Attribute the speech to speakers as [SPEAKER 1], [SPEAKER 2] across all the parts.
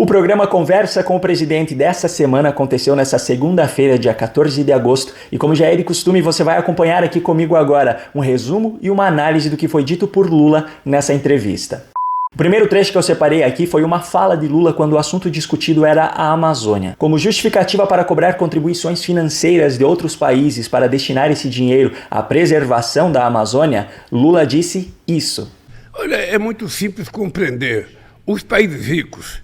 [SPEAKER 1] O programa Conversa com o Presidente dessa semana aconteceu nessa segunda-feira, dia 14 de agosto, e como já é de costume, você vai acompanhar aqui comigo agora um resumo e uma análise do que foi dito por Lula nessa entrevista. O primeiro trecho que eu separei aqui foi uma fala de Lula quando o assunto discutido era a Amazônia. Como justificativa para cobrar contribuições financeiras de outros países para destinar esse dinheiro à preservação da Amazônia, Lula disse isso.
[SPEAKER 2] Olha, é muito simples compreender. Os países ricos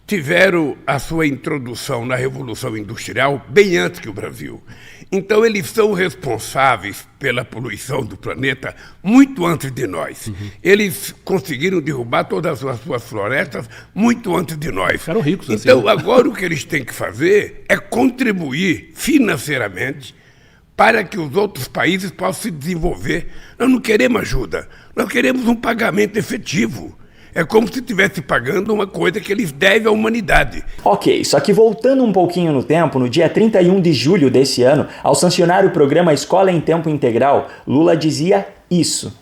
[SPEAKER 2] tiveram a sua introdução na Revolução Industrial bem antes que o Brasil. Então, eles são responsáveis pela poluição do planeta muito antes de nós. Eles conseguiram derrubar todas as suas florestas muito antes de nós.
[SPEAKER 3] Ficaram ricos assim.
[SPEAKER 2] Então, agora o que eles têm que fazer é contribuir financeiramente para que os outros países possam se desenvolver. Nós não queremos ajuda, nós queremos um pagamento efetivo. É como se estivesse pagando uma coisa que eles devem à humanidade.
[SPEAKER 1] Ok, só que voltando um pouquinho no tempo, no dia 31 de julho desse ano, ao sancionar o programa Escola em Tempo Integral, Lula dizia isso.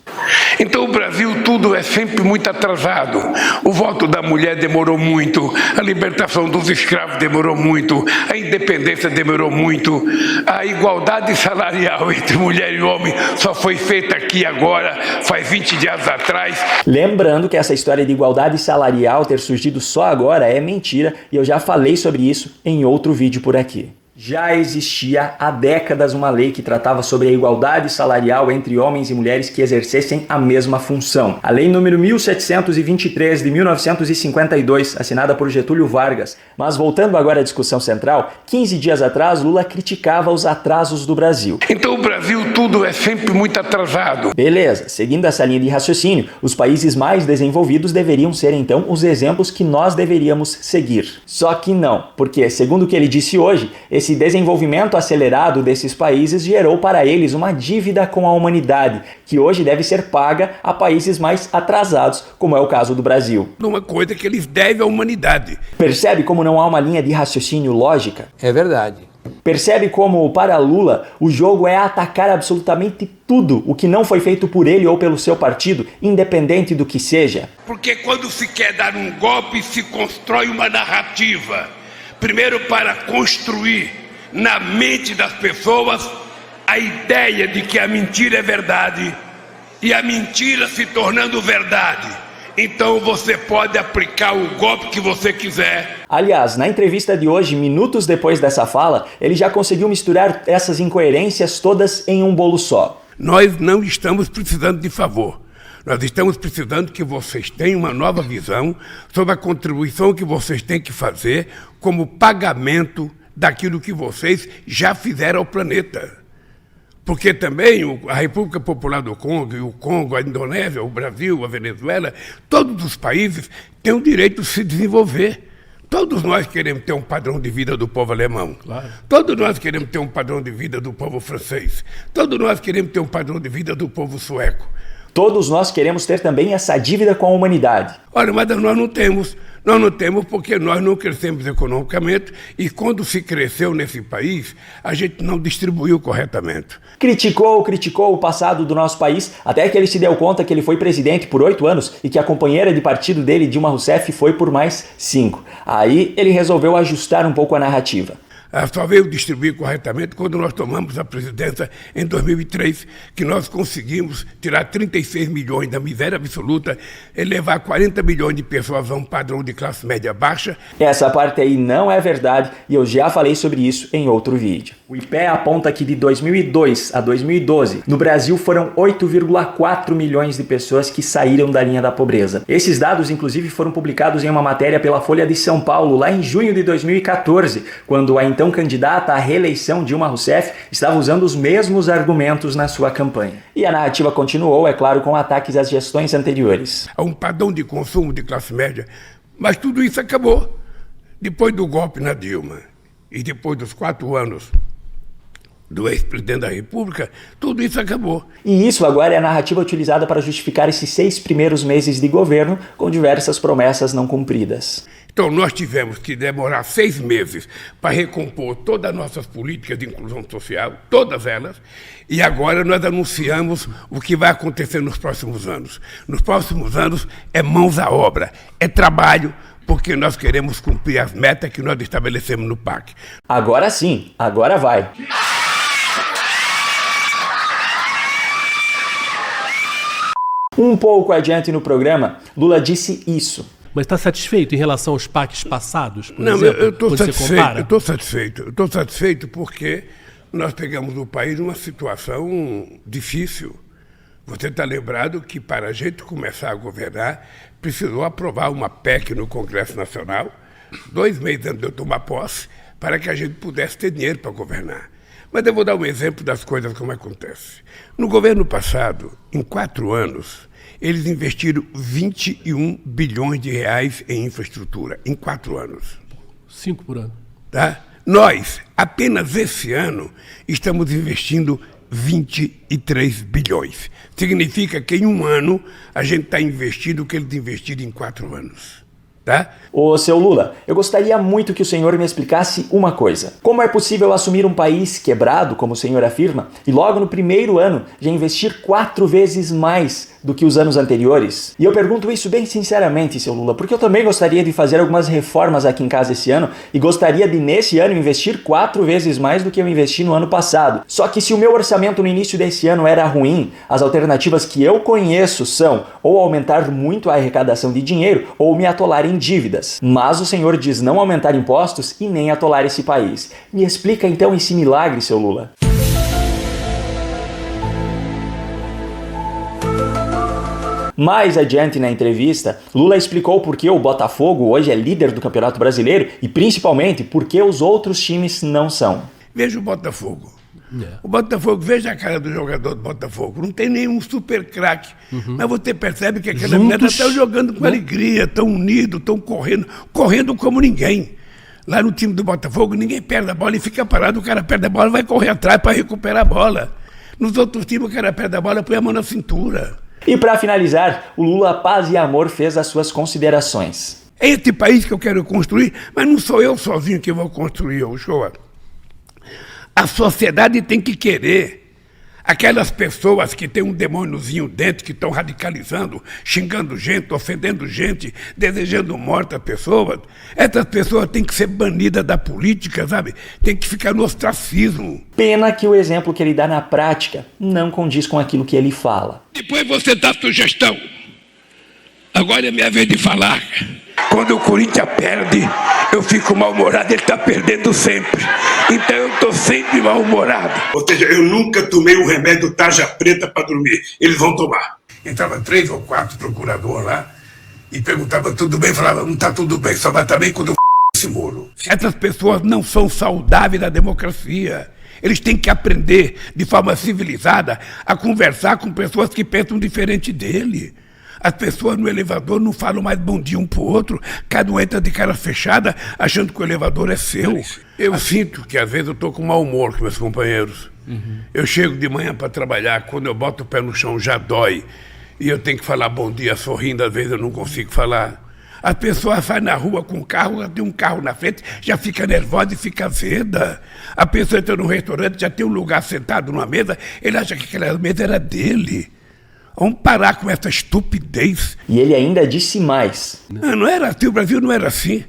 [SPEAKER 2] Então o Brasil tudo é sempre muito atrasado. O voto da mulher demorou muito, a libertação dos escravos demorou muito, a independência demorou muito, a igualdade salarial entre mulher e homem só foi feita aqui agora, faz 20 dias atrás.
[SPEAKER 1] Lembrando que essa história de igualdade salarial ter surgido só agora é mentira e eu já falei sobre isso em outro vídeo por aqui. Já existia há décadas uma lei que tratava sobre a igualdade salarial entre homens e mulheres que exercessem a mesma função. A Lei número 1723 de 1952, assinada por Getúlio Vargas. Mas voltando agora à discussão central, 15 dias atrás Lula criticava os atrasos do Brasil.
[SPEAKER 2] Então o Brasil tudo é sempre muito atrasado.
[SPEAKER 1] Beleza, seguindo essa linha de raciocínio, os países mais desenvolvidos deveriam ser então os exemplos que nós deveríamos seguir. Só que não, porque segundo o que ele disse hoje, esse desenvolvimento acelerado desses países gerou para eles uma dívida com a humanidade, que hoje deve ser paga a países mais atrasados, como é o caso do Brasil.
[SPEAKER 2] Uma coisa que eles devem à humanidade.
[SPEAKER 1] Percebe como não há uma linha de raciocínio lógica?
[SPEAKER 3] É verdade.
[SPEAKER 1] Percebe como, para Lula, o jogo é atacar absolutamente tudo o que não foi feito por ele ou pelo seu partido, independente do que seja?
[SPEAKER 2] Porque quando se quer dar um golpe, se constrói uma narrativa. Primeiro para construir na mente das pessoas a ideia de que a mentira é verdade e a mentira se tornando verdade. Então você pode aplicar o golpe que você quiser.
[SPEAKER 1] Aliás, na entrevista de hoje, minutos depois dessa fala, ele já conseguiu misturar essas incoerências todas em um bolo só.
[SPEAKER 2] Nós não estamos precisando de favor. Nós estamos precisando que vocês tenham uma nova visão sobre a contribuição que vocês têm que fazer como pagamento daquilo que vocês já fizeram ao planeta. Porque também a República Popular do Congo, e o Congo, a Indonésia, o Brasil, a Venezuela, todos os países têm o direito de se desenvolver. Todos nós queremos ter um padrão de vida do povo alemão. Claro. Todos nós queremos ter um padrão de vida do povo francês. Todos nós queremos ter um padrão de vida do povo sueco.
[SPEAKER 1] Todos nós queremos ter também essa dívida com a humanidade.
[SPEAKER 2] Olha, mas nós não temos. Nós não temos porque nós não crescemos economicamente e quando se cresceu nesse país, a gente não distribuiu corretamente.
[SPEAKER 1] Criticou o passado do nosso país, até que ele se deu conta que ele foi presidente por 8 anos e que a companheira de partido dele, Dilma Rousseff, foi por mais 5. Aí ele resolveu ajustar um pouco a narrativa.
[SPEAKER 2] Só veio distribuir corretamente quando nós tomamos a presidência em 2003, que nós conseguimos tirar 36 milhões da miséria absoluta e levar 40 milhões de pessoas a um padrão de classe média baixa.
[SPEAKER 1] Essa parte aí não é verdade e eu já falei sobre isso em outro vídeo. O IPEA aponta que de 2002 a 2012, no Brasil foram 8,4 milhões de pessoas que saíram da linha da pobreza. Esses dados, inclusive, foram publicados em uma matéria pela Folha de São Paulo, lá em junho de 2014, quando a então candidata à reeleição Dilma Rousseff estava usando os mesmos argumentos na sua campanha. E a narrativa continuou, é claro, com ataques às gestões anteriores.
[SPEAKER 2] Há um padrão de consumo de classe média, mas tudo isso acabou. Depois do golpe na Dilma e depois dos 4 anos do ex-presidente da República, tudo isso acabou.
[SPEAKER 1] E isso agora é a narrativa utilizada para justificar esses 6 primeiros meses de governo com diversas promessas não cumpridas.
[SPEAKER 2] Então nós tivemos que demorar 6 meses para recompor todas as nossas políticas de inclusão social, todas elas, e agora nós anunciamos o que vai acontecer nos próximos anos. Nos próximos anos é mãos à obra, é trabalho porque nós queremos cumprir as metas que nós estabelecemos no PAC.
[SPEAKER 1] Agora sim, agora vai. Um pouco adiante no programa, Lula disse isso.
[SPEAKER 3] Mas está satisfeito em relação aos PACs passados, por
[SPEAKER 2] Não,
[SPEAKER 3] exemplo?
[SPEAKER 2] eu estou
[SPEAKER 3] satisfeito.
[SPEAKER 2] Eu estou satisfeito porque nós pegamos o país numa situação difícil. Você está lembrado que para a gente começar a governar, precisou aprovar uma PEC no Congresso Nacional, 2 meses antes de eu tomar posse, para que a gente pudesse ter dinheiro para governar. Mas eu vou dar um exemplo das coisas como acontece. No governo passado, em 4 anos, eles investiram 21 bilhões de reais em infraestrutura, em 4 anos.
[SPEAKER 3] 5 por ano.
[SPEAKER 2] Tá? Nós, apenas esse ano, estamos investindo 23 bilhões. Significa que em um ano a gente está investindo o que eles investiram em 4 anos. Tá?
[SPEAKER 1] Ô, seu Lula, eu gostaria muito que o senhor me explicasse uma coisa. Como é possível assumir um país quebrado, como o senhor afirma, e logo no primeiro ano já investir 4 vezes mais do que os anos anteriores? E eu pergunto isso bem sinceramente, seu Lula, porque eu também gostaria de fazer algumas reformas aqui em casa esse ano e gostaria de, nesse ano, investir 4 vezes mais do que eu investi no ano passado. Só que se o meu orçamento no início desse ano era ruim, as alternativas que eu conheço são ou aumentar muito a arrecadação de dinheiro ou me atolar em dívidas. Mas o senhor diz não aumentar impostos e nem atolar esse país. Me explica então esse milagre, seu Lula. Mais adiante na entrevista, Lula explicou por que o Botafogo hoje é líder do Campeonato Brasileiro e principalmente por que os outros times não são.
[SPEAKER 2] Veja o Botafogo. O Botafogo, veja a cara do jogador do Botafogo. Não tem nenhum super craque. Mas você percebe que aquela menina está jogando com alegria, estão unidos, estão correndo como ninguém. Lá no time do Botafogo, ninguém perde a bola e fica parado. O cara perde a bola e vai correr atrás para recuperar a bola. Nos outros times, o cara perde a bola e põe a mão na cintura.
[SPEAKER 1] E para finalizar, o Lula Paz e Amor fez as suas considerações.
[SPEAKER 2] É esse país que eu quero construir, mas não sou eu sozinho que vou construir, Uchoa. A sociedade tem que querer. Aquelas pessoas que têm um demôniozinho dentro, que estão radicalizando, xingando gente, ofendendo gente, desejando morte a pessoas, essas pessoas têm que ser banidas da política, sabe? Tem que ficar no ostracismo.
[SPEAKER 1] Pena que o exemplo que ele dá na prática não condiz com aquilo que ele fala.
[SPEAKER 2] Depois você dá sugestão. Agora é minha vez de falar. Quando o Corinthians perde, eu fico mal-humorado, ele está perdendo sempre. Então eu estou sempre mal-humorado. Ou seja, eu nunca tomei um remédio tarja preta para dormir. Eles vão tomar. Entrava 3 ou 4 procuradores lá e perguntava tudo bem, falava, não está tudo bem, só vai estar bem quando esse muro. Essas pessoas não são saudáveis na democracia. Eles têm que aprender de forma civilizada a conversar com pessoas que pensam diferente dele. As pessoas no elevador não falam mais bom dia um pro outro, cada um entra de cara fechada achando que o elevador é seu. Eu sinto que às vezes eu estou com mau humor com meus companheiros. Eu chego de manhã para trabalhar, quando eu boto o pé no chão já dói. E eu tenho que falar bom dia sorrindo, às vezes eu não consigo falar. As pessoas saem na rua com um carro, tem um carro na frente, já fica nervosa e fica azeda. A pessoa entra num restaurante, já tem um lugar sentado numa mesa, ele acha que aquela mesa era dele. Vamos parar com essa estupidez.
[SPEAKER 1] E ele ainda disse mais.
[SPEAKER 2] Não era assim, o Brasil não era assim.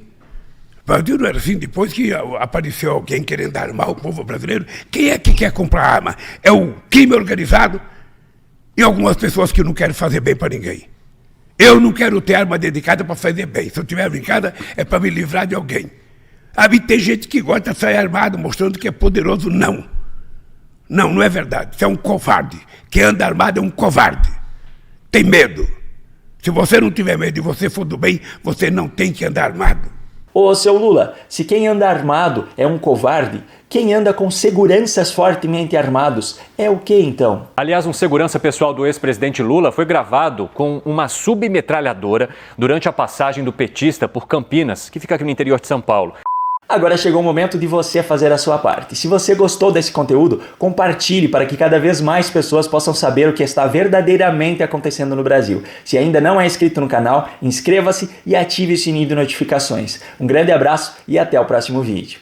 [SPEAKER 2] O Brasil não era assim. Depois que apareceu alguém querendo armar o povo brasileiro, quem é que quer comprar arma? É o crime organizado e algumas pessoas que não querem fazer bem para ninguém. Eu não quero ter arma dedicada para fazer bem. Se eu tiver brincada, é para me livrar de alguém. Aí tem gente que gosta de sair armado, mostrando que é poderoso. Não. Não é verdade. Você é um covarde. Quem anda armado é um covarde. Tem medo. Se você não tiver medo e você for do bem, você não tem que andar armado.
[SPEAKER 1] Ô, seu Lula, se quem anda armado é um covarde, quem anda com seguranças fortemente armados é o que então?
[SPEAKER 4] Aliás, um segurança pessoal do ex-presidente Lula foi gravado com uma submetralhadora durante a passagem do petista por Campinas, que fica aqui no interior de São Paulo.
[SPEAKER 1] Agora chegou o momento de você fazer a sua parte. Se você gostou desse conteúdo, compartilhe para que cada vez mais pessoas possam saber o que está verdadeiramente acontecendo no Brasil. Se ainda não é inscrito no canal, inscreva-se e ative o sininho de notificações. Um grande abraço e até o próximo vídeo.